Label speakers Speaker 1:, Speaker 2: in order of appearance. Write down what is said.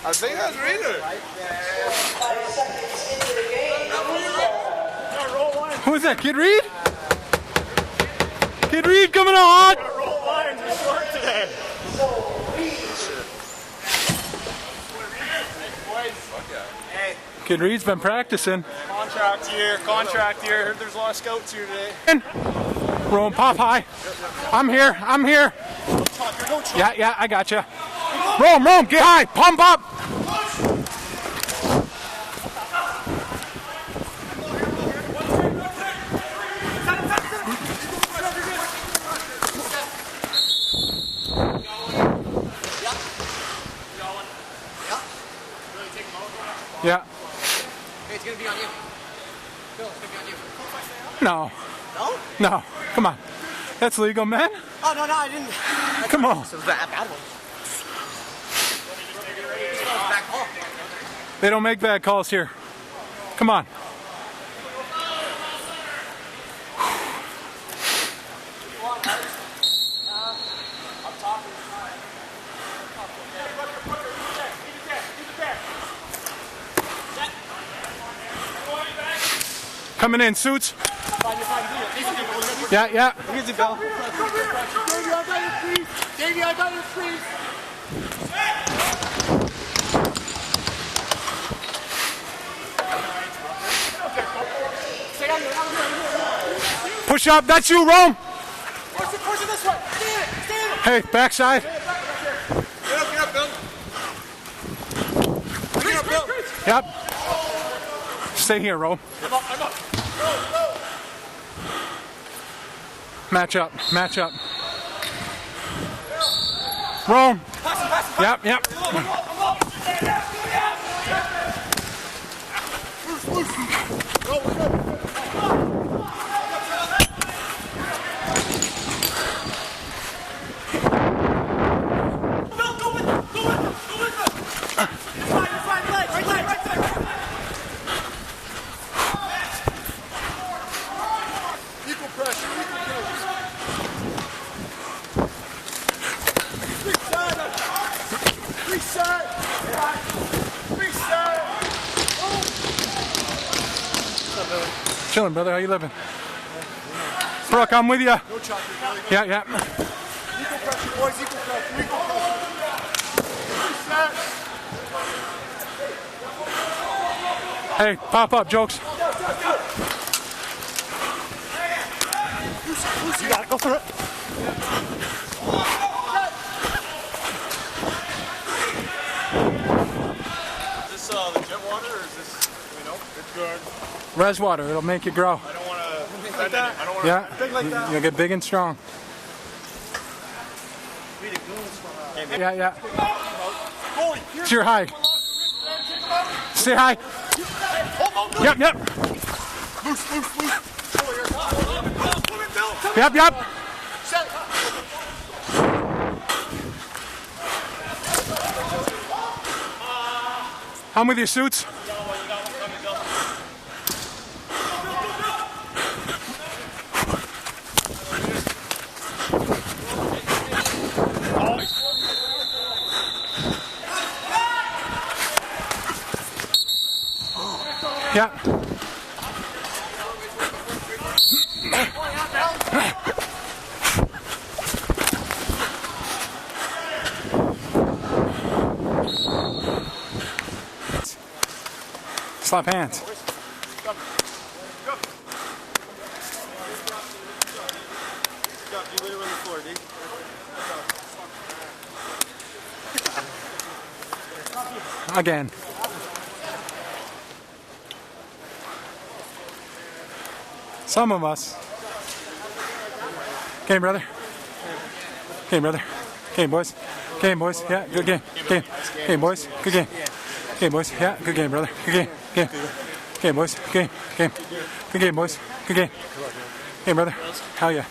Speaker 1: I think that's Reader.
Speaker 2: Who's that, Kid Reed? Kid Reed coming on!
Speaker 3: Roll lines are short today. Hey.
Speaker 2: Kid Reed's been practicing.
Speaker 3: Contract year. Heard there's a lot of scouts here today.
Speaker 2: Rome, pop high. I'm here. Yeah, I got you. Rome, get high. Pump up. Yeah.
Speaker 4: Hey, it's gonna be on you. Phil, it's gonna be on you.
Speaker 2: No.
Speaker 4: No?
Speaker 2: No. Come on. That's legal, man.
Speaker 4: Oh, no, I didn't.
Speaker 2: Come on.
Speaker 4: So bad one. Back call.
Speaker 2: They don't make bad calls here. Come on. Coming in, suits. Yeah.
Speaker 4: Easy, Bill. Davey, I got your freeze.
Speaker 2: Push up, that's you, Rome.
Speaker 4: Push it this way. Stand it.
Speaker 2: Hey, backside.
Speaker 1: Get up, Bill. Get up, Bill.
Speaker 2: Yep. Stay here, Rome.
Speaker 1: I'm up. Go.
Speaker 2: Match up. Rome. Yep. Chilling, brother. How you living? Brooke, I'm with you. Yeah.
Speaker 1: Equal pressure, boys. Equal pressure.
Speaker 2: Hey, pop up, Jokes.
Speaker 3: You gotta go through it.
Speaker 1: Is this legit water or is this, it's good.
Speaker 2: Res water. It'll make you grow.
Speaker 1: I don't want to like that. I don't want
Speaker 2: Yeah.
Speaker 1: big like that.
Speaker 2: You'll get big and strong. Yeah. It's your high. Stay high. Yep.
Speaker 1: Loose.
Speaker 2: Yep. I'm with you, suits. Yeah. Slap hands. Again. Some of us. Game, brother. Game, boys. Yeah, good game. Game, boys. Good game. Game, boys. Yeah, good game, brother. Good game. Game, boys. Game. Good game, boys. Good game. Game, brother. Hell yeah.